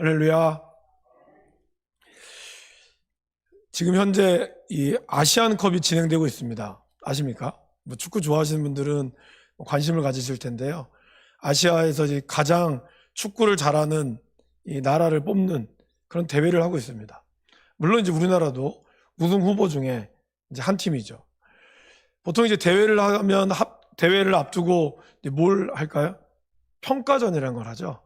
할렐루야. 지금 현재 이 아시안컵이 진행되고 있습니다. 아십니까? 축구 좋아하시는 분들은 관심을 가지실 텐데요. 아시아에서 이제 가장 축구를 잘하는 이 나라를 뽑는 그런 대회를 하고 있습니다. 물론 이제 우리나라도 우승 후보 중에 이제 한 팀이죠. 보통 이제 대회를 하면 대회를 앞두고 이제 뭘 할까요? 평가전이라는 걸 하죠.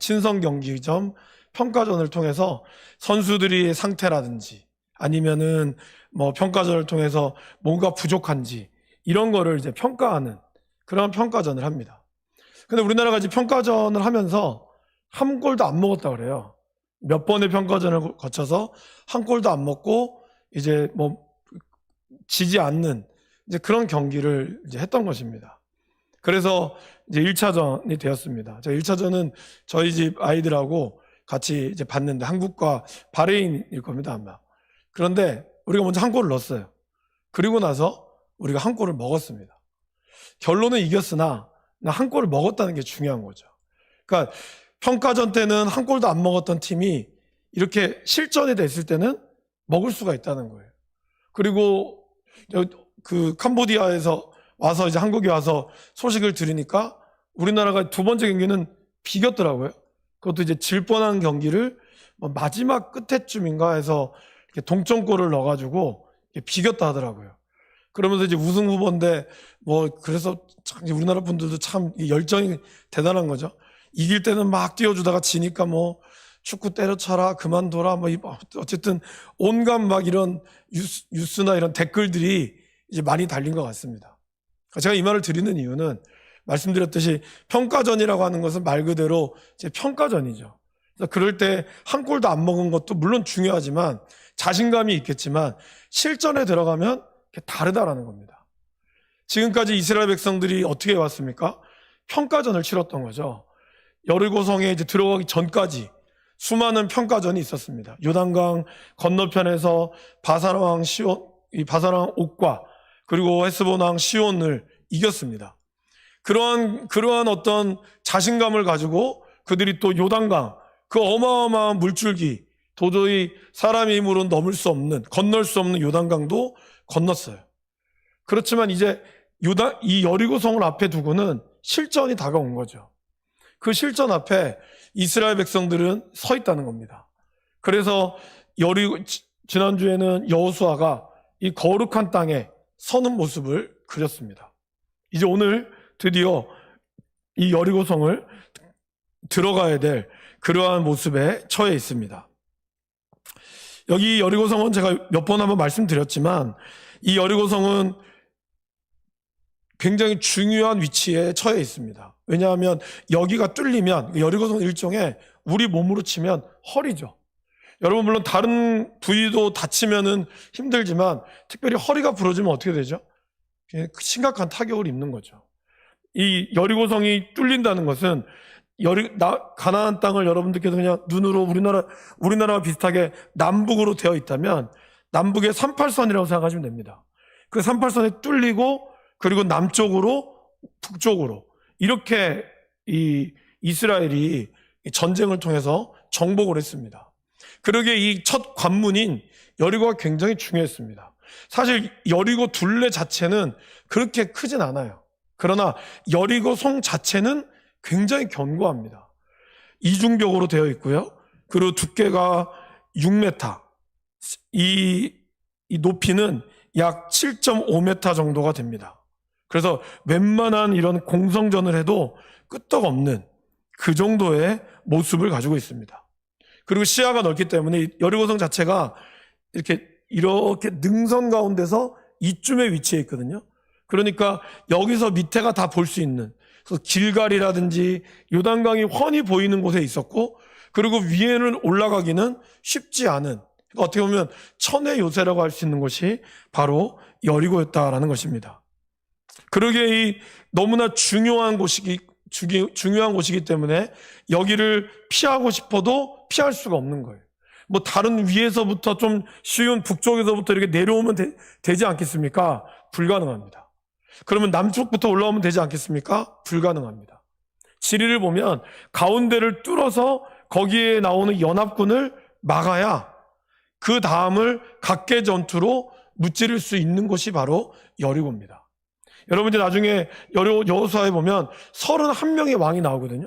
친선 경기점 평가전을 통해서 선수들의 상태라든지 아니면은 뭐 평가전을 통해서 뭔가 부족한지 이런 거를 이제 평가하는 그런 평가전을 합니다. 근데 우리나라가 이제 평가전을 하면서 한 골도 안 먹었다 그래요. 몇 번의 평가전을 거쳐서 한 골도 안 먹고 이제 뭐 지지 않는 이제 그런 경기를 이제 했던 것입니다. 그래서 이제 1차전이 되었습니다. 저 1차전은 저희 집 아이들하고 같이 이제 봤는데 한국과 바레인일 겁니다, 아마. 그런데 우리가 먼저 한 골을 넣었어요. 그리고 나서 우리가 한 골을 먹었습니다. 결론은 이겼으나 한 골을 먹었다는 게 중요한 거죠. 그러니까 평가전 때는 한 골도 안 먹었던 팀이 이렇게 실전이 됐을 때는 먹을 수가 있다는 거예요. 그리고 그 캄보디아에서 와서 이제 한국에 와서 소식을 들으니까 우리나라가 두 번째 경기는 비겼더라고요. 그것도 이제 질 뻔한 경기를 마지막 끝에쯤인가 해서 동점골을 넣어가지고 비겼다 하더라고요. 그러면서 이제 우승 후보인데 그래서 참 우리나라 분들도 참 열정이 대단한 거죠. 이길 때는 막 뛰어주다가 지니까 축구 때려쳐라 그만둬라 어쨌든 온갖 막 이런 뉴스나 이런 댓글들이 이제 많이 달린 것 같습니다. 제가 이 말을 드리는 이유는 말씀드렸듯이 평가전이라고 하는 것은 말 그대로 이제 평가전이죠. 그래서 그럴 때 한 골도 안 먹은 것도 물론 중요하지만 자신감이 있겠지만 실전에 들어가면 다르다라는 겁니다. 지금까지 이스라엘 백성들이 어떻게 왔습니까? 평가전을 치렀던 거죠. 여리고성에 이제 들어가기 전까지 수많은 평가전이 있었습니다. 요단강 건너편에서 바산 왕 옥과 그리고 헤스본 왕 시온을 이겼습니다. 그러한 어떤 자신감을 가지고 그들이 또 요단강 그 어마어마한 물줄기 도저히 사람의 힘으로 건널 수 없는 요단강도 건넜어요. 그렇지만 이제 이 여리고성을 앞에 두고는 실전이 다가온 거죠. 그 실전 앞에 이스라엘 백성들은 서 있다는 겁니다. 그래서 지난주에는 여호수아가 이 거룩한 땅에 서는 모습을 그렸습니다. 이제 오늘 드디어 이 여리고성을 들어가야 될 그러한 모습에 처해 있습니다. 여기 여리고성은 제가 몇 번 한번 말씀드렸지만 이 여리고성은 굉장히 중요한 위치에 처해 있습니다. 왜냐하면 여기가 뚫리면 여리고성 일종의 우리 몸으로 치면 허리죠. 여러분 물론 다른 부위도 다치면은 힘들지만 특별히 허리가 부러지면 어떻게 되죠? 심각한 타격을 입는 거죠. 이 여리고성이 뚫린다는 것은 가나안 땅을 여러분들께서 그냥 눈으로 우리나라와 비슷하게 남북으로 되어 있다면 남북의 38선이라고 생각하시면 됩니다. 그 38선이 뚫리고 그리고 남쪽으로 북쪽으로 이렇게 이 이스라엘이 전쟁을 통해서 정복을 했습니다. 그러기에 이 첫 관문인 여리고가 굉장히 중요했습니다. 사실 여리고 둘레 자체는 그렇게 크진 않아요. 그러나 여리고 성 자체는 굉장히 견고합니다. 이중벽으로 되어 있고요. 그리고 두께가 6m, 이 높이는 약 7.5m 정도가 됩니다. 그래서 웬만한 이런 공성전을 해도 끄떡없는 그 정도의 모습을 가지고 있습니다. 그리고 시야가 넓기 때문에 여리고성 자체가 이렇게 능선 가운데서 이쯤에 위치해 있거든요. 그러니까 여기서 밑에가 다 볼 수 있는, 그래서 길갈이라든지 요단강이 훤히 보이는 곳에 있었고, 그리고 위에는 올라가기는 쉽지 않은, 그러니까 어떻게 보면 천의 요새라고 할 수 있는 곳이 바로 여리고였다라는 것입니다. 그러기에 이 너무나 중요한 곳이기 때문에 여기를 피하고 싶어도 피할 수가 없는 거예요. 다른 위에서부터 좀 쉬운 북쪽에서부터 이렇게 내려오면 되지 않겠습니까? 불가능합니다. 그러면 남쪽부터 올라오면 되지 않겠습니까? 불가능합니다. 지리를 보면 가운데를 뚫어서 거기에 나오는 연합군을 막아야 그 다음을 각계 전투로 무찌를 수 있는 곳이 바로 여리고입니다. 여러분 이제 나중에 여호수아에 보면 31명의 왕이 나오거든요.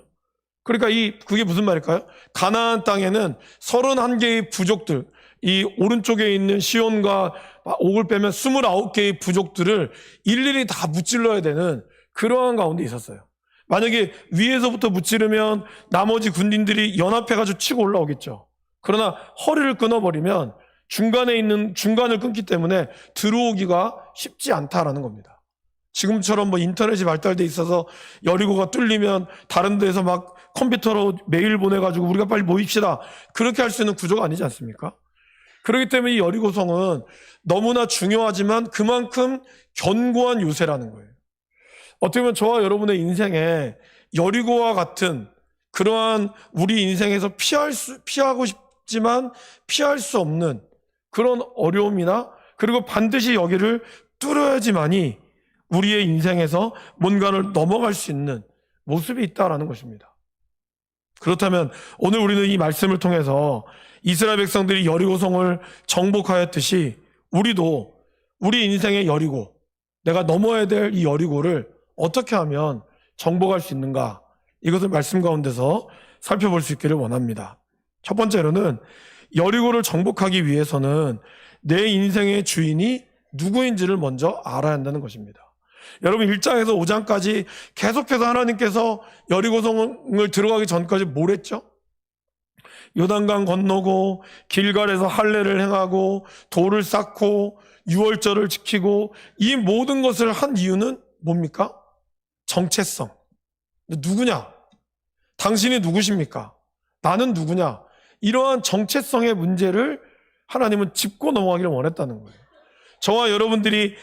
그러니까 그게 무슨 말일까요? 가나안 땅에는 31개의 부족들, 이 오른쪽에 있는 시온과 옥을 빼면 29개의 부족들을 일일이 다 무찔러야 되는 그러한 가운데 있었어요. 만약에 위에서부터 무찌르면 나머지 군인들이 연합해가지고 치고 올라오겠죠. 그러나 허리를 끊어버리면 중간을 끊기 때문에 들어오기가 쉽지 않다라는 겁니다. 지금처럼 인터넷이 발달돼 있어서 여리고가 뚫리면 다른 데서 막 컴퓨터로 메일 보내가지고 우리가 빨리 모입시다. 그렇게 할 수 있는 구조가 아니지 않습니까? 그렇기 때문에 이 여리고성은 너무나 중요하지만 그만큼 견고한 요새라는 거예요. 어떻게 보면 저와 여러분의 인생에 여리고와 같은 그러한 우리 인생에서 피하고 싶지만 피할 수 없는 그런 어려움이나 그리고 반드시 여기를 뚫어야지만이 우리의 인생에서 뭔가를 넘어갈 수 있는 모습이 있다라는 것입니다. 그렇다면 오늘 우리는 이 말씀을 통해서 이스라엘 백성들이 여리고성을 정복하였듯이 우리도 우리 인생의 여리고, 내가 넘어야 될 이 여리고를 어떻게 하면 정복할 수 있는가, 이것을 말씀 가운데서 살펴볼 수 있기를 원합니다. 첫 번째로는 여리고를 정복하기 위해서는 내 인생의 주인이 누구인지를 먼저 알아야 한다는 것입니다. 여러분 1장에서 5장까지 계속해서 하나님께서 여리고성을 들어가기 전까지 뭘 했죠? 요단강 건너고 길갈에서 할례를 행하고 돌을 쌓고 유월절을 지키고 이 모든 것을 한 이유는 뭡니까? 정체성. 누구냐? 당신이 누구십니까? 나는 누구냐? 이러한 정체성의 문제를 하나님은 짚고 넘어가기를 원했다는 거예요. 저와 여러분들이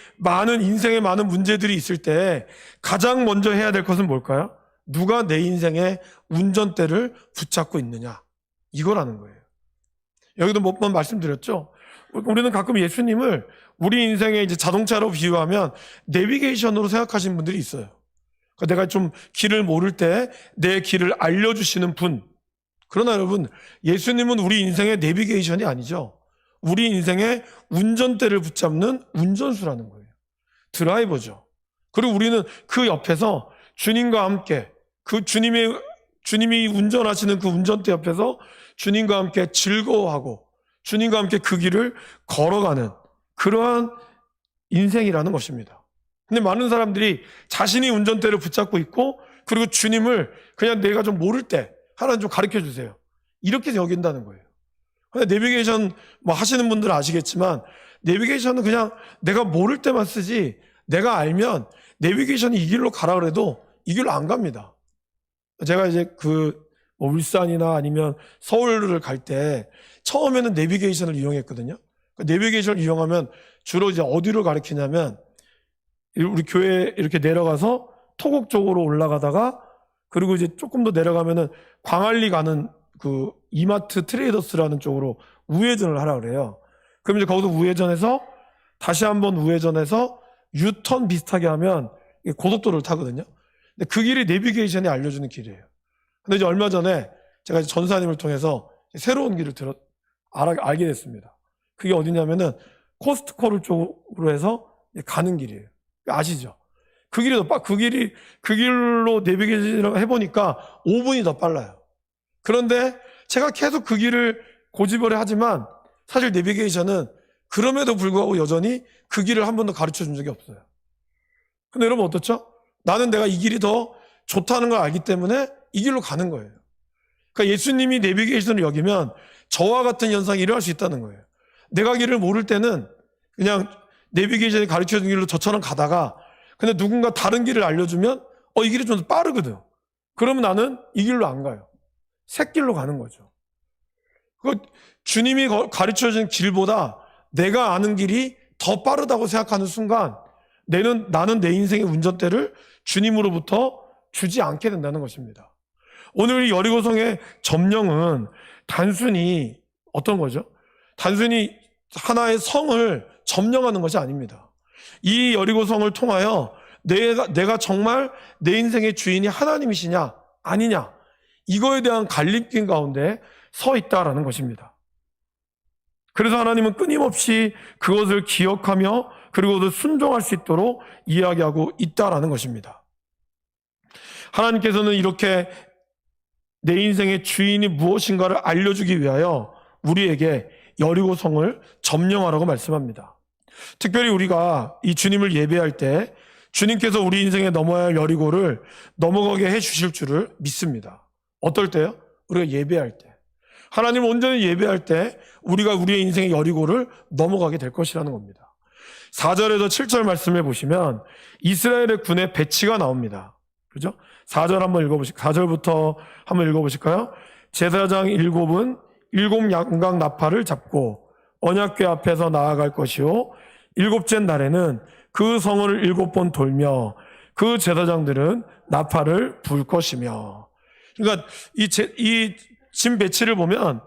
인생에 많은 문제들이 있을 때 가장 먼저 해야 될 것은 뭘까요? 누가 내 인생의 운전대를 붙잡고 있느냐, 이거라는 거예요. 여기도 몇 번 말씀드렸죠. 우리는 가끔 예수님을 우리 인생의 이제 자동차로 비유하면 내비게이션으로 생각하시는 분들이 있어요. 그러니까 내가 좀 길을 모를 때 내 길을 알려주시는 분. 그러나 여러분, 예수님은 우리 인생의 내비게이션이 아니죠. 우리 인생의 운전대를 붙잡는 운전수라는 거예요. 드라이버죠. 그리고 우리는 그 옆에서 주님과 함께 주님이 운전하시는 그 운전대 옆에서 주님과 함께 즐거워하고 주님과 함께 그 길을 걸어가는 그러한 인생이라는 것입니다. 근데 많은 사람들이 자신이 운전대를 붙잡고 있고 그리고 주님을 그냥 내가 좀 모를 때 하나님 좀 가르쳐 주세요, 이렇게 여긴다는 거예요. 근데 내비게이션 하시는 분들은 아시겠지만 내비게이션은 그냥 내가 모를 때만 쓰지, 내가 알면 내비게이션이 이 길로 가라 그래도 이 길로 안 갑니다. 제가 이제 울산이나 아니면 서울을 갈 때 처음에는 내비게이션을 이용했거든요. 내비게이션을 이용하면 주로 이제 어디로 가리키냐면 우리 교회 이렇게 내려가서 토곡 쪽으로 올라가다가 그리고 이제 조금 더 내려가면은 광안리 가는 그 이마트 트레이더스라는 쪽으로 우회전을 하라 그래요. 그럼 이제 거기서 우회전해서 다시 한번 우회전해서 유턴 비슷하게 하면 고속도로를 타거든요. 근데 그 길이 내비게이션이 알려주는 길이에요. 근데 이제 얼마 전에 제가 전사님을 통해서 새로운 길을 알게 됐습니다. 그게 어디냐면은 코스트코를 쪽으로 해서 가는 길이에요. 아시죠? 그 길로 내비게이션을 해보니까 5분이 더 빨라요. 그런데 제가 계속 그 길을 고집을 하지만 사실 내비게이션은 그럼에도 불구하고 여전히 그 길을 한 번도 가르쳐 준 적이 없어요. 근데 여러분 어떻죠? 나는 내가 이 길이 더 좋다는 걸 알기 때문에 이 길로 가는 거예요. 그러니까 예수님이 내비게이션을 여기면 저와 같은 현상이 일어날 수 있다는 거예요. 내가 길을 모를 때는 그냥 내비게이션이 가르쳐 준 길로 저처럼 가다가 근데 누군가 다른 길을 알려주면 이 길이 좀 더 빠르거든. 그러면 나는 이 길로 안 가요. 샛길로 가는 거죠. 주님이 가르쳐준 길보다 내가 아는 길이 더 빠르다고 생각하는 순간 나는 내 인생의 운전대를 주님으로부터 주지 않게 된다는 것입니다. 오늘 이 여리고성의 점령은 단순히 어떤 거죠? 단순히 하나의 성을 점령하는 것이 아닙니다. 이 여리고성을 통하여 내가 정말 내 인생의 주인이 하나님이시냐 아니냐, 이거에 대한 갈림길 가운데 서 있다라는 것입니다. 그래서 하나님은 끊임없이 그것을 기억하며 그리고 그것을 순종할 수 있도록 이야기하고 있다라는 것입니다. 하나님께서는 이렇게 내 인생의 주인이 무엇인가를 알려주기 위하여 우리에게 여리고성을 점령하라고 말씀합니다. 특별히 우리가 이 주님을 예배할 때 주님께서 우리 인생에 넘어야 할 여리고를 넘어가게 해주실 줄을 믿습니다. 어떨 때요? 우리가 예배할 때. 하나님을 온전히 예배할 때 우리가 우리의 인생의 여리고를 넘어가게 될 것이라는 겁니다. 4절에서 7절 말씀해 보시면 이스라엘의 군의 배치가 나옵니다. 그죠? 4절 한번 읽어보실까요? 4절부터 한번 읽어보실까요? 제사장 7은 7 양각 나팔을 잡고 언약궤 앞에서 나아갈 것이요 7째 날에는 그 성을 7번 돌며 그 제사장들은 나팔을 불 것이며. 그러니까 이 진 배치를 보면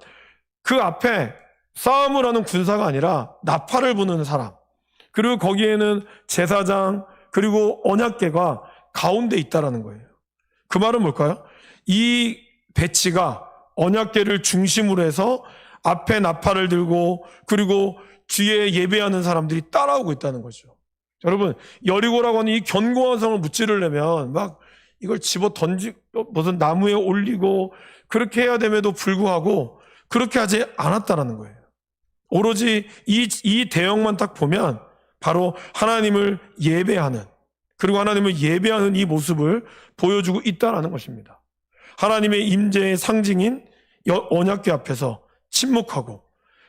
그 앞에 싸움을 하는 군사가 아니라 나팔을 부는 사람, 그리고 거기에는 제사장 그리고 언약궤가 가운데 있다라는 거예요. 그 말은 뭘까요? 이 배치가 언약궤를 중심으로 해서 앞에 나팔을 들고 그리고 뒤에 예배하는 사람들이 따라오고 있다는 거죠. 여러분, 여리고라고 하는 이 견고한 성을 무찌르려면 막 이걸 집어 던지고 무슨 나무에 올리고 그렇게 해야 됨에도 불구하고 그렇게 하지 않았다라는 거예요. 오로지 이 대형만 딱 보면 바로 하나님을 예배하는, 그리고 하나님을 예배하는 이 모습을 보여주고 있다라는 것입니다. 하나님의 임재의 상징인 언약궤 앞에서 침묵하고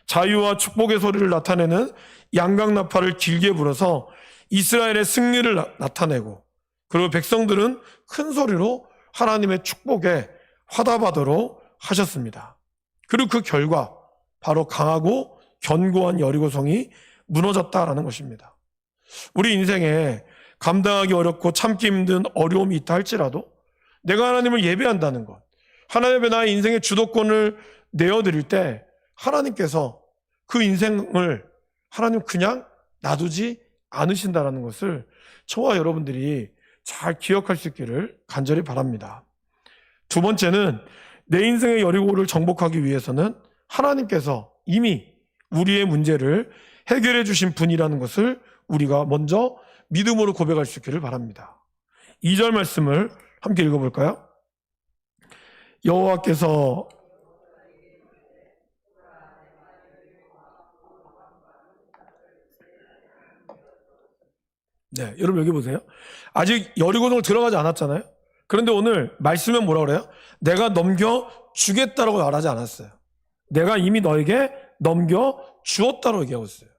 자유와 축복의 소리를 나타내는 양각나팔을 길게 불어서 이스라엘의 승리를 나타내고, 그리고 백성들은 큰 소리로 하나님의 축복에 화답하도록 하셨습니다. 그리고 그 결과 바로 강하고 견고한 여리고성이 무너졌다라는 것입니다. 우리 인생에 감당하기 어렵고 참기 힘든 어려움이 있다 할지라도 내가 하나님을 예배한다는 것, 하나님 앞에 나의 인생의 주도권을 내어드릴 때 하나님께서 그 인생을 하나님 그냥 놔두지 않으신다라는 것을 저와 여러분들이 잘 기억할 수 있기를 간절히 바랍니다. 두 번째는 내 인생의 여리고를 정복하기 위해서는 하나님께서 이미 우리의 문제를 해결해 주신 분이라는 것을 우리가 먼저 믿음으로 고백할 수 있기를 바랍니다. 2절 말씀을 함께 읽어볼까요? 여호와께서 네, 여러분 여기 보세요. 아직 여리고성을 들어가지 않았잖아요. 그런데 오늘 말씀은 뭐라 그래요? 내가 넘겨주겠다라고 말하지 않았어요. 내가 이미 너에게 넘겨주었다고 얘기하고 있어요.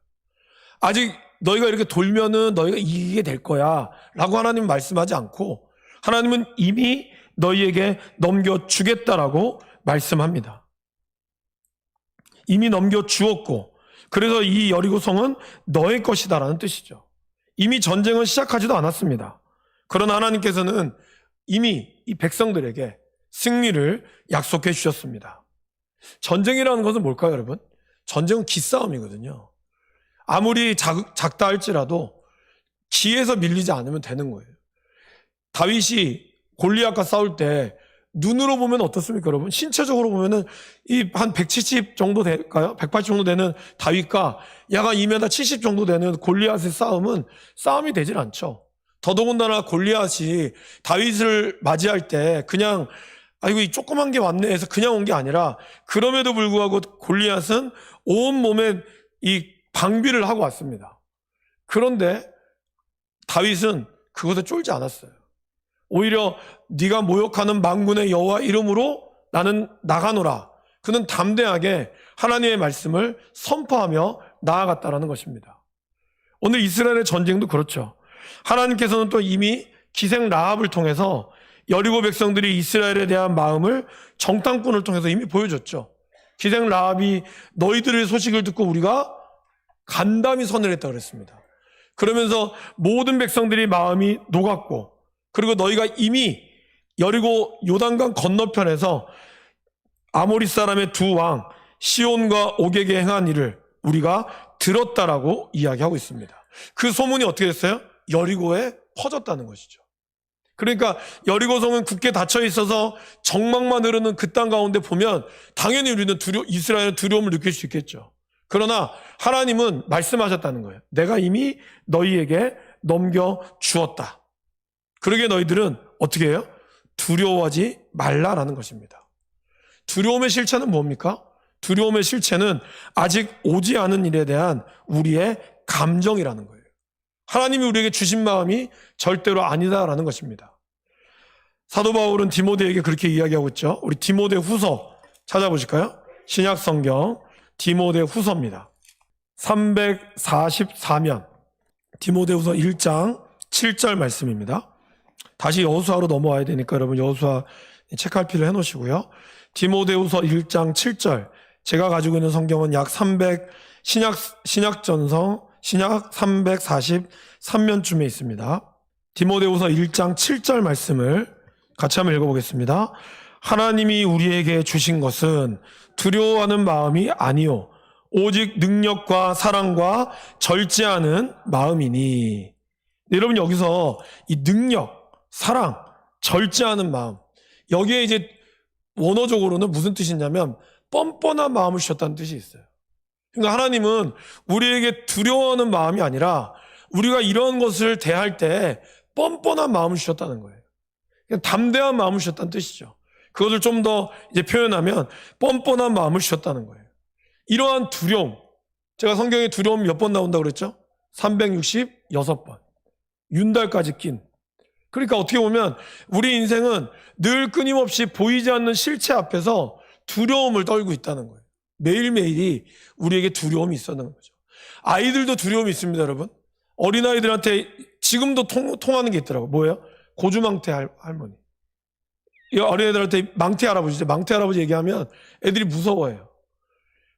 아직 너희가 이렇게 돌면은 너희가 이기게 될 거야 라고 하나님은 말씀하지 않고 하나님은 이미 너희에게 넘겨주겠다라고 말씀합니다. 이미 넘겨주었고, 그래서 이 여리고성은 너의 것이다라는 뜻이죠. 이미 전쟁은 시작하지도 않았습니다. 그러나 하나님께서는 이미 이 백성들에게 승리를 약속해 주셨습니다. 전쟁이라는 것은 뭘까요, 여러분? 전쟁은 기싸움이거든요. 아무리 작다 할지라도 기에서 밀리지 않으면 되는 거예요. 다윗이 골리앗과 싸울 때 눈으로 보면 어떻습니까, 여러분? 신체적으로 보면은 이 한 170 정도 될까요? 180 정도 되는 다윗과 야가 2m 70 정도 되는 골리앗의 싸움은 싸움이 되질 않죠. 더더군다나 골리앗이 다윗을 맞이할 때 그냥 아이고 이 조그만 게 왔네 해서 그냥 온 게 아니라, 그럼에도 불구하고 골리앗은 온 몸에 이 방비를 하고 왔습니다. 그런데 다윗은 그것에 쫄지 않았어요. 오히려 네가 모욕하는 만군의 여호와 이름으로 나는 나가노라. 그는 담대하게 하나님의 말씀을 선포하며 나아갔다라는 것입니다. 오늘 이스라엘의 전쟁도 그렇죠. 하나님께서는 또 이미 기생 라합을 통해서 여리고 백성들이 이스라엘에 대한 마음을 정탐꾼을 통해서 이미 보여줬죠. 기생 라합이 너희들의 소식을 듣고 우리가 간담이 선을 했다고 그랬습니다. 그러면서 모든 백성들이 마음이 녹았고, 그리고 너희가 이미 여리고 요단강 건너편에서 아모리 사람의 두 왕 시온과 옥에게 행한 일을 우리가 들었다라고 이야기하고 있습니다. 그 소문이 어떻게 됐어요? 여리고에 퍼졌다는 것이죠. 그러니까 여리고성은 굳게 닫혀 있어서 적막만 흐르는 그 땅 가운데 보면 당연히 우리는 이스라엘은 두려움을 느낄 수 있겠죠. 그러나 하나님은 말씀하셨다는 거예요. 내가 이미 너희에게 넘겨주었다. 그러게 너희들은 어떻게 해요? 두려워하지 말라라는 것입니다. 두려움의 실체는 뭡니까? 두려움의 실체는 아직 오지 않은 일에 대한 우리의 감정이라는 거예요. 하나님이 우리에게 주신 마음이 절대로 아니다라는 것입니다. 사도 바울은 디모데에게 그렇게 이야기하고 있죠. 우리 디모데 후서 찾아보실까요? 신약 성경 디모데 후서입니다. 344면 디모데 후서 1장 7절 말씀입니다. 다시 여호수아로 넘어와야 되니까 여러분 여호수아 책갈피를 해놓으시고요. 디모데후서 1장 7절 제가 가지고 있는 성경은 약 300 신약전성 신약 343면쯤에 있습니다. 디모데후서 1장 7절 말씀을 같이 한번 읽어보겠습니다. 하나님이 우리에게 주신 것은 두려워하는 마음이 아니요 오직 능력과 사랑과 절제하는 마음이니. 여러분 여기서 이 능력, 사랑, 절제하는 마음, 여기에 이제 원어적으로는 무슨 뜻이냐면 뻔뻔한 마음을 주셨다는 뜻이 있어요. 그러니까 하나님은 우리에게 두려워하는 마음이 아니라 우리가 이런 것을 대할 때 뻔뻔한 마음을 주셨다는 거예요. 그냥 담대한 마음을 주셨다는 뜻이죠. 그것을 좀 더 이제 표현하면 뻔뻔한 마음을 주셨다는 거예요. 이러한 두려움, 제가 성경에 두려움 몇 번 나온다고 그랬죠? 366번. 윤달까지 낀. 그러니까 어떻게 보면 우리 인생은 늘 끊임없이 보이지 않는 실체 앞에서 두려움을 떨고 있다는 거예요. 매일매일이 우리에게 두려움이 있었는 거죠. 아이들도 두려움이 있습니다, 여러분. 어린아이들한테 지금도 통하는 게 있더라고요. 뭐예요? 고주망태 할머니. 이 어린애들한테 망태 할아버지죠. 망태 할아버지 얘기하면 애들이 무서워해요.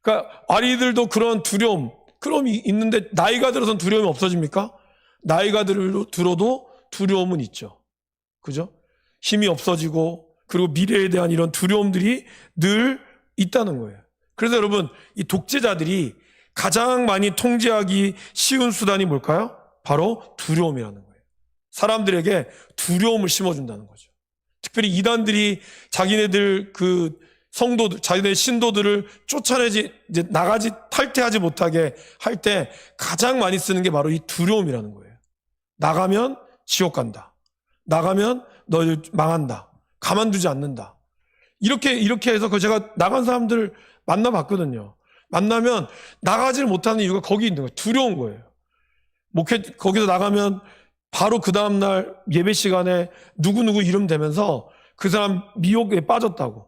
그러니까 아이들도 그런 두려움이 있는데 나이가 들어선 두려움이 없어집니까? 나이가 들어도 두려움은 있죠. 그죠? 힘이 없어지고 그리고 미래에 대한 이런 두려움들이 늘 있다는 거예요. 그래서 여러분 이 독재자들이 가장 많이 통제하기 쉬운 수단이 뭘까요? 바로 두려움이라는 거예요. 사람들에게 두려움을 심어준다는 거죠. 특별히 이단들이 자기네들 그 성도들, 자기네 신도들을 탈퇴하지 못하게 할 때 가장 많이 쓰는 게 바로 이 두려움이라는 거예요. 나가면 지옥 간다. 나가면 너희 망한다. 가만두지 않는다. 이렇게 해서 제가 나간 사람들 만나봤거든요. 만나면 나가지를 못하는 이유가 거기 있는 거예요. 두려운 거예요. 거기서 나가면 바로 그 다음날 예배 시간에 누구누구 이름 대면서 그 사람 미혹에 빠졌다고.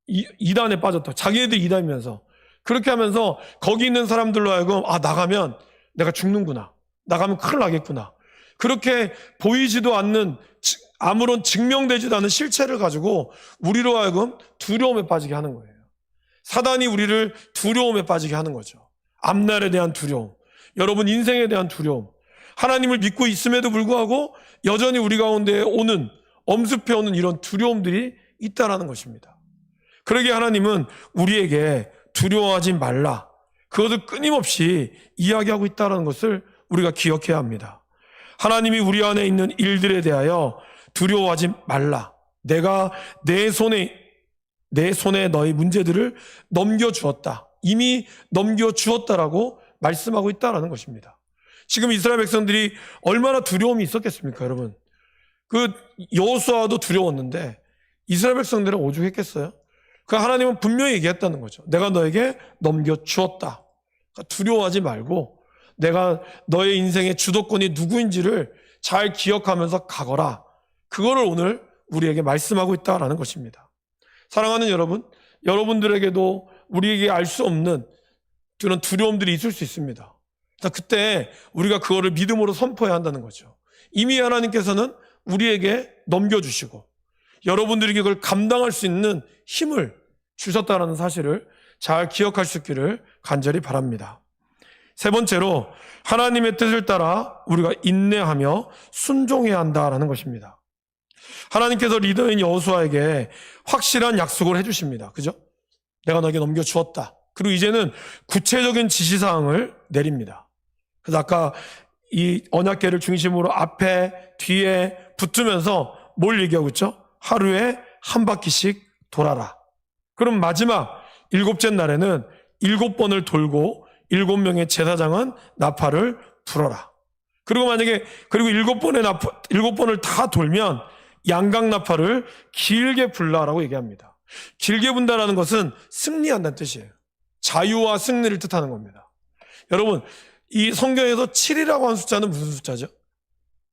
이단에 빠졌다고. 자기네들 이단이면서. 그렇게 하면서 거기 있는 사람들로 하여금 나가면 내가 죽는구나. 나가면 큰일 나겠구나. 그렇게 보이지도 않는 아무런 증명되지도 않은 실체를 가지고 우리로 하여금 두려움에 빠지게 하는 거예요. 사단이 우리를 두려움에 빠지게 하는 거죠. 앞날에 대한 두려움, 여러분 인생에 대한 두려움, 하나님을 믿고 있음에도 불구하고 여전히 우리 가운데 엄습해오는 이런 두려움들이 있다라는 것입니다. 그러기에 하나님은 우리에게 두려워하지 말라, 그것을 끊임없이 이야기하고 있다는 것을 우리가 기억해야 합니다. 하나님이 우리 안에 있는 일들에 대하여 두려워하지 말라. 내가 내 손에 너의 문제들을 넘겨주었다. 이미 넘겨주었다라고 말씀하고 있다라는 것입니다. 지금 이스라엘 백성들이 얼마나 두려움이 있었겠습니까, 여러분? 그 여호수아도 두려웠는데 이스라엘 백성들은 오죽했겠어요? 그 하나님은 분명히 얘기했다는 거죠. 내가 너에게 넘겨주었다. 그러니까 두려워하지 말고 내가 너의 인생의 주도권이 누구인지를 잘 기억하면서 가거라. 그거를 오늘 우리에게 말씀하고 있다라는 것입니다. 사랑하는 여러분, 여러분들에게도 우리에게 알 수 없는 그런 두려움들이 있을 수 있습니다. 그때 우리가 그거를 믿음으로 선포해야 한다는 거죠. 이미 하나님께서는 우리에게 넘겨주시고 여러분들에게 그걸 감당할 수 있는 힘을 주셨다는 사실을 잘 기억할 수 있기를 간절히 바랍니다. 세 번째로 하나님의 뜻을 따라 우리가 인내하며 순종해야 한다라는 것입니다. 하나님께서 리더인 여호수아에게 확실한 약속을 해주십니다. 그죠? 내가 너에게 넘겨주었다. 그리고 이제는 구체적인 지시사항을 내립니다. 그래서 아까 이 언약궤를 중심으로 앞에 뒤에 붙으면서 뭘 얘기하고 있죠? 하루에 한 바퀴씩 돌아라. 그럼 마지막 7째 날에는 7번을 돌고 7명의 제사장은 나팔을 불어라. 그리고 만약에 7번을 다 돌면 양각 나팔을 길게 불라라고 얘기합니다. 길게 분다라는 것은 승리한다는 뜻이에요. 자유와 승리를 뜻하는 겁니다. 여러분, 이 성경에서 7이라고 한 숫자는 무슨 숫자죠?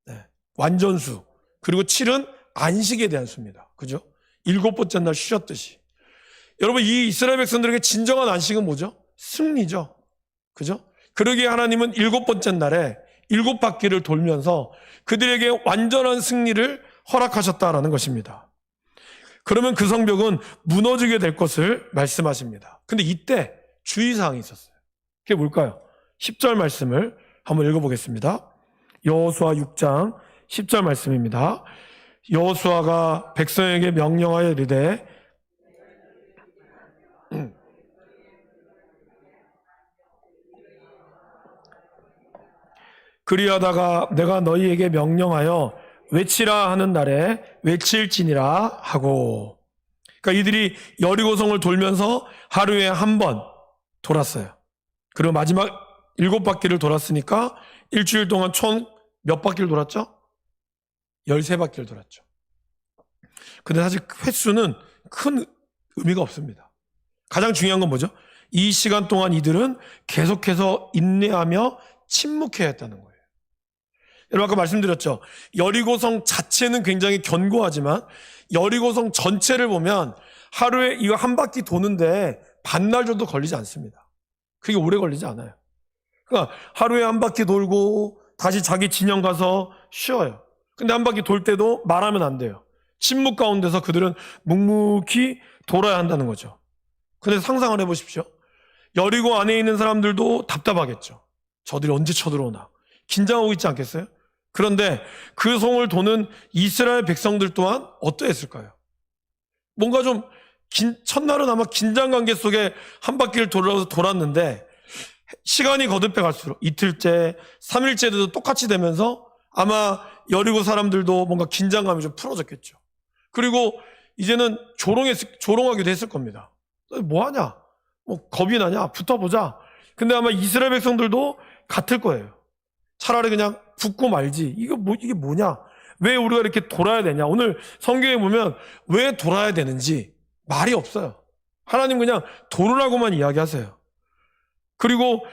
네, 완전수. 그리고 7은 안식에 대한 수입니다. 그죠? 7번째 날 쉬셨듯이. 여러분, 이 이스라엘 백성들에게 진정한 안식은 뭐죠? 승리죠. 그죠? 그러기에 하나님은 7번째 날에 7바퀴를 돌면서 그들에게 완전한 승리를 허락하셨다라는 것입니다. 그러면 그 성벽은 무너지게 될 것을 말씀하십니다. 근데 이때 주의사항이 있었어요. 그게 뭘까요? 10절 말씀을 한번 읽어보겠습니다. 여호수아 6장 10절 말씀입니다. 여호수아가 백성에게 명령하여 이르되 그리하다가 내가 너희에게 명령하여 외치라 하는 날에 외칠지니라 하고. 그러니까 이들이 여리고성을 돌면서 하루에 한 번 돌았어요. 그리고 마지막 7바퀴를 돌았으니까 일주일 동안 총 몇 바퀴를 돌았죠? 13바퀴를 돌았죠. 근데 사실 횟수는 큰 의미가 없습니다. 가장 중요한 건 뭐죠? 이 시간 동안 이들은 계속해서 인내하며 침묵해야 했다는 거예요. 여러분, 아까 말씀드렸죠. 여리고성 자체는 굉장히 견고하지만 여리고성 전체를 보면 하루에 이거 한 바퀴 도는데 반날 정도 걸리지 않습니다. 그게 오래 걸리지 않아요. 그러니까 하루에 한 바퀴 돌고 다시 자기 진영 가서 쉬어요. 근데 한 바퀴 돌 때도 말하면 안 돼요. 침묵 가운데서 그들은 묵묵히 돌아야 한다는 거죠. 근데 상상을 해보십시오. 여리고 안에 있는 사람들도 답답하겠죠. 저들이 언제 쳐들어오나 긴장하고 있지 않겠어요? 그런데 그 성을 도는 이스라엘 백성들 또한 어떠했을까요? 뭔가 좀 첫날은 아마 긴장 관계 속에 한 바퀴를 돌았는데 시간이 거듭해 갈수록 이틀째, 3일째도 똑같이 되면서 아마 여리고 사람들도 뭔가 긴장감이 좀 풀어졌겠죠. 그리고 이제는 조롱하기도 했을 겁니다. 뭐하냐? 뭐 겁이 나냐? 붙어보자. 근데 아마 이스라엘 백성들도 같을 거예요. 차라리 그냥 붙고 말지. 이게 뭐냐? 왜 우리가 이렇게 돌아야 되냐? 오늘 성경에 보면 왜 돌아야 되는지 말이 없어요. 하나님 그냥 돌으라고만 이야기하세요. 그리고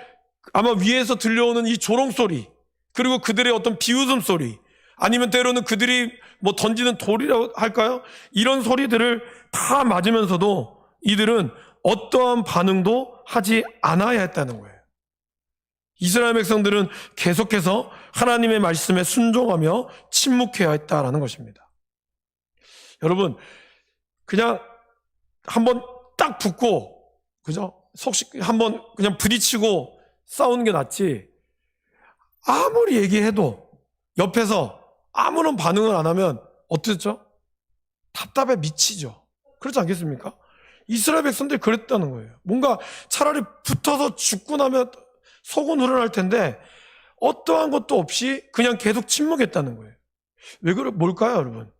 아마 위에서 들려오는 이 조롱소리, 그리고 그들의 어떤 비웃음 소리, 아니면 때로는 그들이 뭐 던지는 돌이라고 할까요? 이런 소리들을 다 맞으면서도 이들은 어떠한 반응도 하지 않아야 했다는 거예요. 이스라엘 백성들은 계속해서 하나님의 말씀에 순종하며 침묵해야 했다라는 것입니다. 여러분, 그냥 한번 딱 붙고, 그죠? 한번 그냥 부딪히고 싸우는 게 낫지, 아무리 얘기해도 옆에서 아무런 반응을 안 하면 어떻죠? 답답해 미치죠. 그렇지 않겠습니까? 이스라엘 백성들이 그랬다는 거예요. 뭔가 차라리 붙어서 죽고 나면 속은 우러날 텐데 어떠한 것도 없이 그냥 계속 침묵했다는 거예요. 뭘까요, 여러분?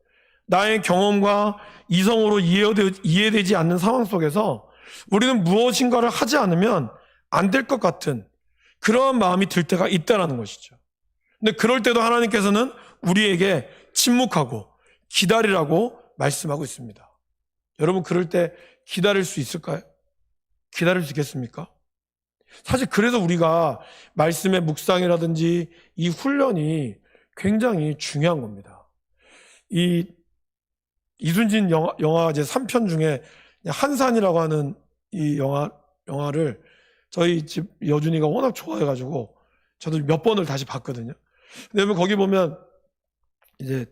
나의 경험과 이성으로 이해되지 않는 상황 속에서 우리는 무엇인가를 하지 않으면 안 될 것 같은 그러한 마음이 들 때가 있다는 것이죠. 근데 그럴 때도 하나님께서는 우리에게 침묵하고 기다리라고 말씀하고 있습니다. 여러분, 그럴 때 기다릴 수 있을까요? 기다릴 수 있겠습니까? 사실 그래서 우리가 말씀의 묵상이라든지 이 훈련이 굉장히 중요한 겁니다. 이순신 영화제 3편 중에 한산이라고 하는 이 영화를 저희 집 여준이가 워낙 좋아해가지고 저도 몇 번을 다시 봤거든요. 근데 거기 보면 이제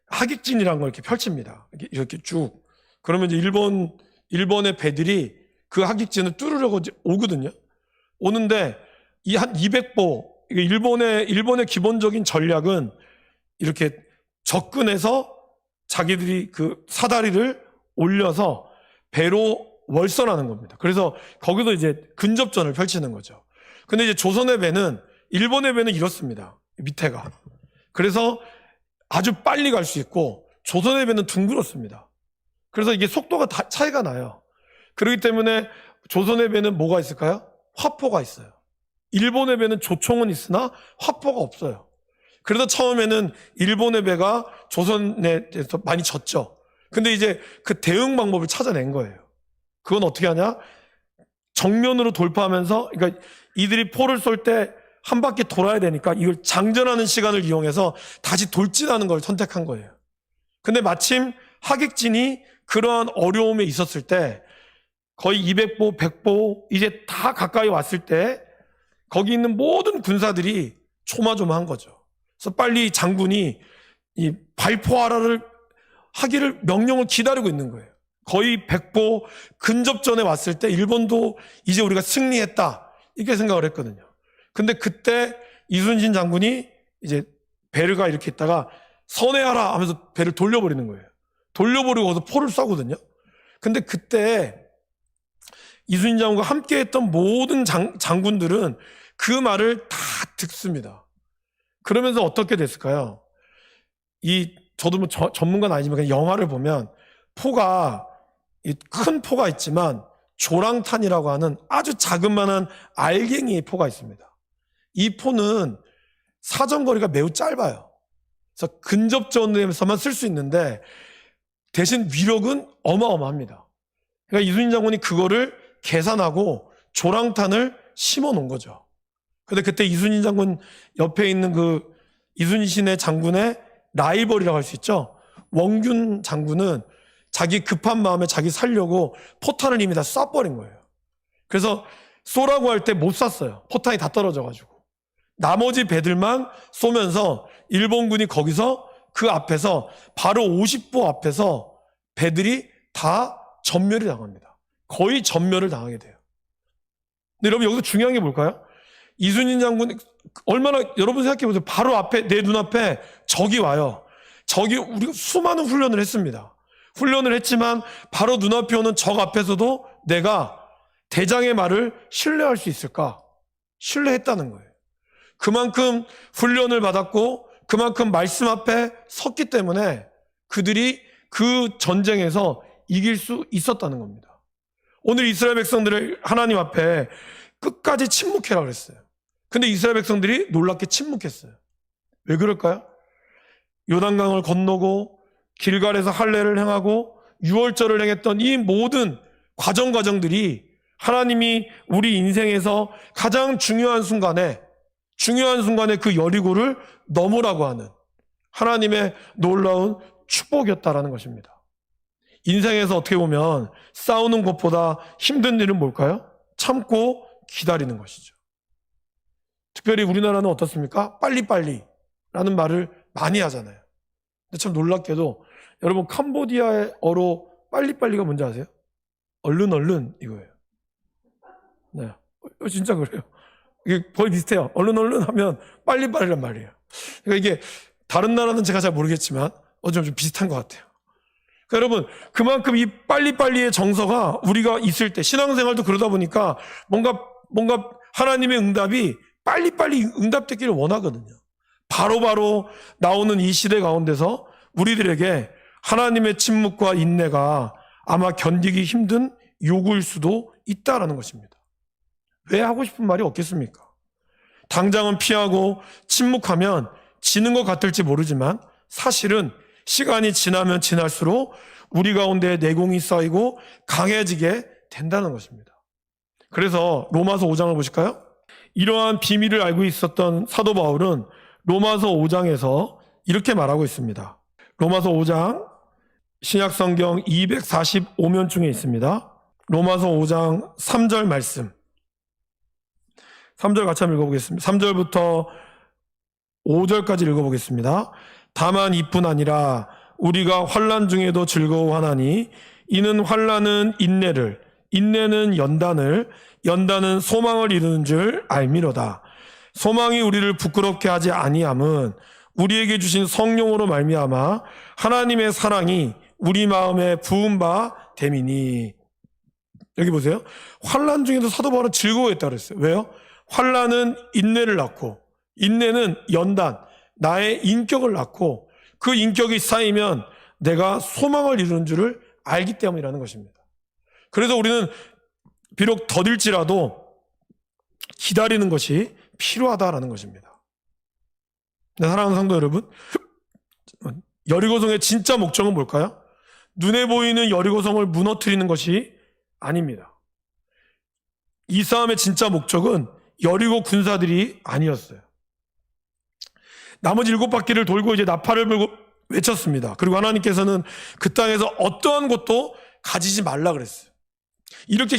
하객진이라는 걸 이렇게 펼칩니다. 이렇게 쭉. 그러면 이제 일본의 배들이 그 하객진을 뚫으려고 오거든요. 오는데 이 한 200보, 일본의 기본적인 전략은 이렇게 접근해서 자기들이 그 사다리를 올려서 배로 월선하는 겁니다. 그래서 거기도 이제 근접전을 펼치는 거죠. 근데 이제 일본의 배는 이렇습니다. 밑에가. 그래서 아주 빨리 갈 수 있고 조선의 배는 둥그렇습니다. 그래서 이게 속도가 차이가 나요. 그렇기 때문에 조선의 배는 뭐가 있을까요? 화포가 있어요. 일본의 배는 조총은 있으나 화포가 없어요. 그래서 처음에는 일본의 배가 조선에서 많이 졌죠. 근데 이제 그 대응 방법을 찾아낸 거예요. 그건 어떻게 하냐? 정면으로 돌파하면서, 그러니까 이들이 포를 쏠 때 한 바퀴 돌아야 되니까 이걸 장전하는 시간을 이용해서 다시 돌진하는 걸 선택한 거예요. 근데 마침 하객진이 그러한 어려움에 있었을 때 거의 200보, 100보 이제 다 가까이 왔을 때 거기 있는 모든 군사들이 조마조마한 거죠. 그래서 빨리 장군이 이 발포하라를 하기를 명령을 기다리고 있는 거예요. 거의 100보 근접전에 왔을 때 일본도 이제 우리가 승리했다 이렇게 생각을 했거든요. 근데 그때 이순신 장군이 이제 배가 이렇게 있다가 선회하라 하면서 배를 돌려버리는 거예요. 돌려버리고 거기서 포를 쏘거든요. 근데 그때 이순신 장군과 함께했던 모든 장군들은 그 말을 다 듣습니다. 그러면서 어떻게 됐을까요? 저도 뭐 전문가는 아니지만 그냥 영화를 보면 포가 큰 포가 있지만 조랑탄이라고 하는 아주 자그마한 알갱이의 포가 있습니다. 이 포는 사정거리가 매우 짧아요. 그래서 근접전에서만 쓸 수 있는데 대신 위력은 어마어마합니다. 그러니까 이순신 장군이 그거를 계산하고 조랑탄을 심어 놓은 거죠. 근데 그때 이순신 장군 옆에 있는 그 이순신의 장군의 라이벌이라고 할 수 있죠. 원균 장군은 자기 급한 마음에 자기 살려고 포탄을 이미 다 쏴버린 거예요. 그래서 쏘라고 할 때 못 쐈어요. 포탄이 다 떨어져가지고. 나머지 배들만 쏘면서 일본군이 거기서 그 앞에서 바로 50보 앞에서 배들이 다 전멸이 당합니다. 거의 전멸을 당하게 돼요. 근데 여러분 여기서 중요한 게 뭘까요? 이순신 장군이 얼마나, 여러분 생각해 보세요. 바로 앞에, 내 눈앞에 적이 와요. 우리가 수많은 훈련을 했습니다. 훈련을 했지만 바로 눈앞에 오는 적 앞에서도 내가 대장의 말을 신뢰할 수 있을까? 신뢰했다는 거예요. 그만큼 훈련을 받았고 그만큼 말씀 앞에 섰기 때문에 그들이 그 전쟁에서 이길 수 있었다는 겁니다. 오늘 이스라엘 백성들을 하나님 앞에 끝까지 침묵해라 그랬어요. 근데 이스라엘 백성들이 놀랍게 침묵했어요. 왜 그럴까요? 요단강을 건너고 길갈에서 할례를 행하고 유월절을 행했던 이 모든 과정들이 하나님이 우리 인생에서 가장 중요한 순간에 그 여리고를 넘으라고 하는 하나님의 놀라운 축복이었다라는 것입니다. 인생에서 어떻게 보면 싸우는 것보다 힘든 일은 뭘까요? 참고 기다리는 것이죠. 특별히 우리나라는 어떻습니까? 빨리빨리라는 말을 많이 하잖아요. 근데 참 놀랍게도 여러분 캄보디아어로 빨리빨리가 뭔지 아세요? 얼른 이거예요. 네, 진짜 그래요. 이게 거의 비슷해요. 얼른 하면 빨리빨리란 말이에요. 그러니까 이게 다른 나라는 제가 잘 모르겠지만 좀 비슷한 것 같아요. 그러니까 여러분 그만큼 이 빨리빨리의 정서가 우리가 있을 때 신앙생활도 그러다 보니까 뭔가 하나님의 응답이 빨리빨리 응답되기를 원하거든요. 바로바로 나오는 이 시대 가운데서 우리들에게 하나님의 침묵과 인내가 아마 견디기 힘든 요구일 수도 있다라는 것입니다. 왜 하고 싶은 말이 없겠습니까? 당장은 피하고 침묵하면 지는 것 같을지 모르지만 사실은 시간이 지나면 지날수록 우리 가운데 내공이 쌓이고 강해지게 된다는 것입니다. 그래서 로마서 5장을 보실까요? 이러한 비밀을 알고 있었던 사도 바울은 로마서 5장에서 이렇게 말하고 있습니다. 로마서 5장 신약성경 245면 중에 있습니다. 로마서 5장 3절 말씀, 3절 같이 한번 읽어보겠습니다. 3절부터 5절까지 읽어보겠습니다. 다만 이뿐 아니라 우리가 환난 중에도 즐거워하나니 이는 환난은 인내를, 인내는 연단을, 연단은 소망을 이루는 줄 알미로다. 소망이 우리를 부끄럽게 하지 아니함은 우리에게 주신 성령으로 말미암아 하나님의 사랑이 우리 마음에 부은 바 됨이니. 여기 보세요. 환난 중에도 사도 바울은 즐거워했다 그랬어요. 왜요? 환난은 인내를 낳고, 인내는 연단, 나의 인격을 낳고, 그 인격이 쌓이면 내가 소망을 이루는 줄을 알기 때문이라는 것입니다. 그래서 우리는 비록 더딜지라도 기다리는 것이 필요하다라는 것입니다. 네, 사랑하는 성도 여러분, 여리고성의 진짜 목적은 뭘까요? 눈에 보이는 여리고성을 무너뜨리는 것이 아닙니다. 이 싸움의 진짜 목적은 여리고 군사들이 아니었어요. 나머지 7바퀴를 돌고 이제 나팔을 불고 외쳤습니다. 그리고 하나님께서는 그 땅에서 어떠한 것도 가지지 말라 그랬어요. 이렇게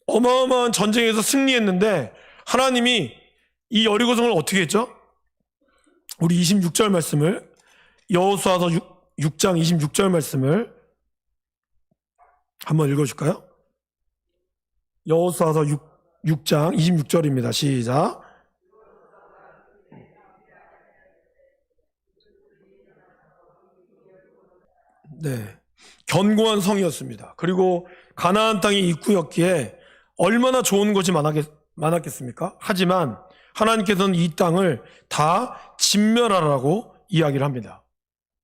어마어마한 전쟁에서 승리했는데 하나님이 이 여리고성을 어떻게 했죠? 우리 26절 말씀을, 여호수아서 6장 26절 말씀을 한번 읽어줄까요? 여호수아서 6장 26절입니다. 시작. 네, 견고한 성이었습니다. 그리고 가나안 땅이 입구였기에 얼마나 좋은 것이 많았겠습니까? 하지만 하나님께서는 이 땅을 다 진멸하라고 이야기를 합니다.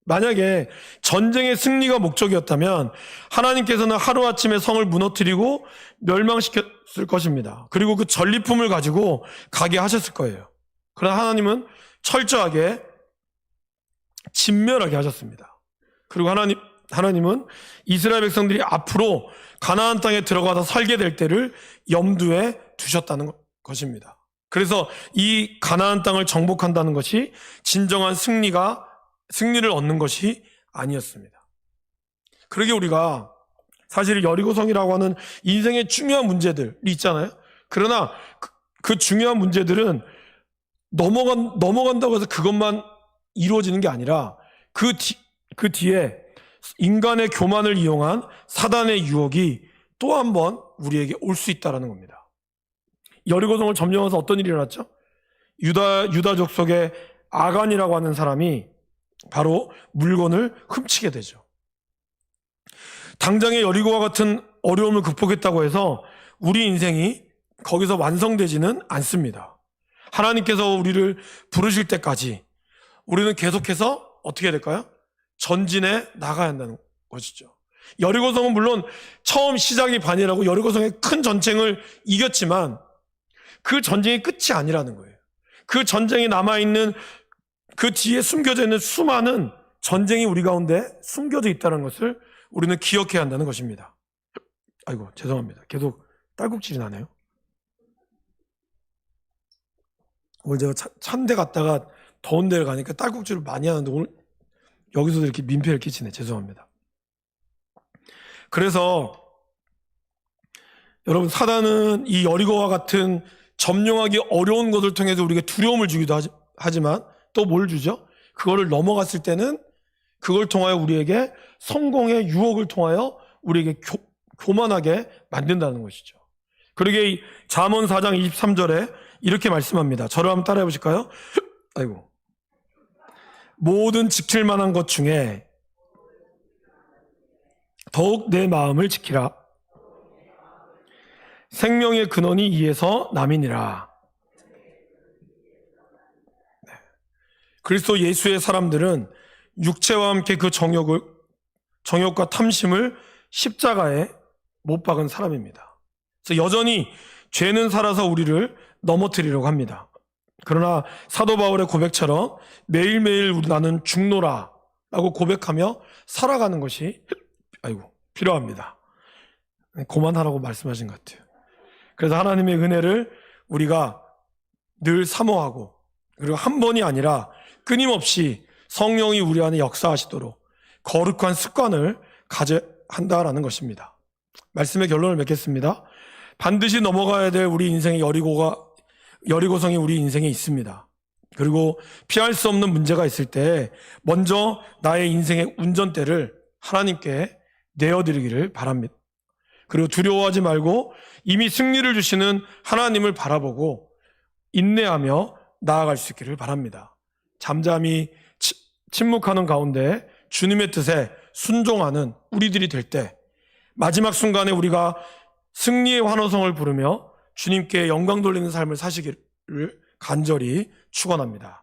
만약에 전쟁의 승리가 목적이었다면 하나님께서는 하루아침에 성을 무너뜨리고 멸망시켰을 것입니다. 그리고 그 전리품을 가지고 가게 하셨을 거예요. 그러나 하나님은 철저하게 진멸하게 하셨습니다. 그리고 하나님은 이스라엘 백성들이 앞으로 가나안 땅에 들어가서 살게 될 때를 염두에 두셨다는 것입니다. 그래서 이 가나안 땅을 정복한다는 것이 진정한 승리를 얻는 것이 아니었습니다. 그러게 우리가 사실 여리고성이라고 하는 인생의 중요한 문제들이 있잖아요. 그러나 그 중요한 문제들은 넘어간다고 해서 그것만 이루어지는 게 아니라 그 뒤에 인간의 교만을 이용한 사단의 유혹이 또 한 번 우리에게 올 수 있다는 겁니다. 여리고성을 점령해서 어떤 일이 일어났죠? 유다족 속의 아간이라고 하는 사람이 바로 물건을 훔치게 되죠. 당장의 여리고와 같은 어려움을 극복했다고 해서 우리 인생이 거기서 완성되지는 않습니다. 하나님께서 우리를 부르실 때까지 우리는 계속해서 어떻게 해야 될까요? 전진해 나가야 한다는 것이죠. 여리고성은 물론 처음 시작이 반이라고 여리고성의 큰 전쟁을 이겼지만 그 전쟁이 끝이 아니라는 거예요. 그 전쟁이 남아있는 그 뒤에 숨겨져 있는 수많은 전쟁이 우리 가운데 숨겨져 있다는 것을 우리는 기억해야 한다는 것입니다. 아이고, 죄송합니다. 계속 딸꾹질이 나네요. 오늘 제가 찬 데 갔다가 더운 데를 가니까 딸꾹질을 많이 하는데 오늘 여기서도 이렇게 민폐를 끼치네. 죄송합니다. 그래서 여러분, 사단은 이 여리고와 같은 점령하기 어려운 것을 통해서 우리에게 두려움을 주기도 하지만 또 뭘 주죠? 그거를 넘어갔을 때는 그걸 통하여 우리에게 성공의 유혹을 통하여 우리에게 교만하게 만든다는 것이죠. 그러게 잠언 4장 23절에 이렇게 말씀합니다. 저를 한번 따라해 보실까요? 아이고. 모든 지킬 만한 것 중에 더욱 내 마음을 지키라. 생명의 근원이 이에서 남이니라. 네. 그리스도 예수의 사람들은 육체와 함께 그 정욕과 탐심을 십자가에 못 박은 사람입니다. 그래서 여전히 죄는 살아서 우리를 넘어뜨리려고 합니다. 그러나 사도 바울의 고백처럼 매일매일 나는 죽노라 라고 고백하며 살아가는 것이 필요합니다. 그만하라고 말씀하신 것 같아요. 그래서 하나님의 은혜를 우리가 늘 사모하고, 그리고 한 번이 아니라 끊임없이 성령이 우리 안에 역사하시도록 거룩한 습관을 가져야 한다라는 것입니다. 말씀의 결론을 맺겠습니다. 반드시 넘어가야 될 우리 인생의 여리고성이 우리 인생에 있습니다. 그리고 피할 수 없는 문제가 있을 때 먼저 나의 인생의 운전대를 하나님께 내어드리기를 바랍니다. 그리고 두려워하지 말고 이미 승리를 주시는 하나님을 바라보고 인내하며 나아갈 수 있기를 바랍니다. 잠잠히 침묵하는 가운데 주님의 뜻에 순종하는 우리들이 될 때 마지막 순간에 우리가 승리의 환호성을 부르며 주님께 영광 돌리는 삶을 사시기를 간절히 축원합니다.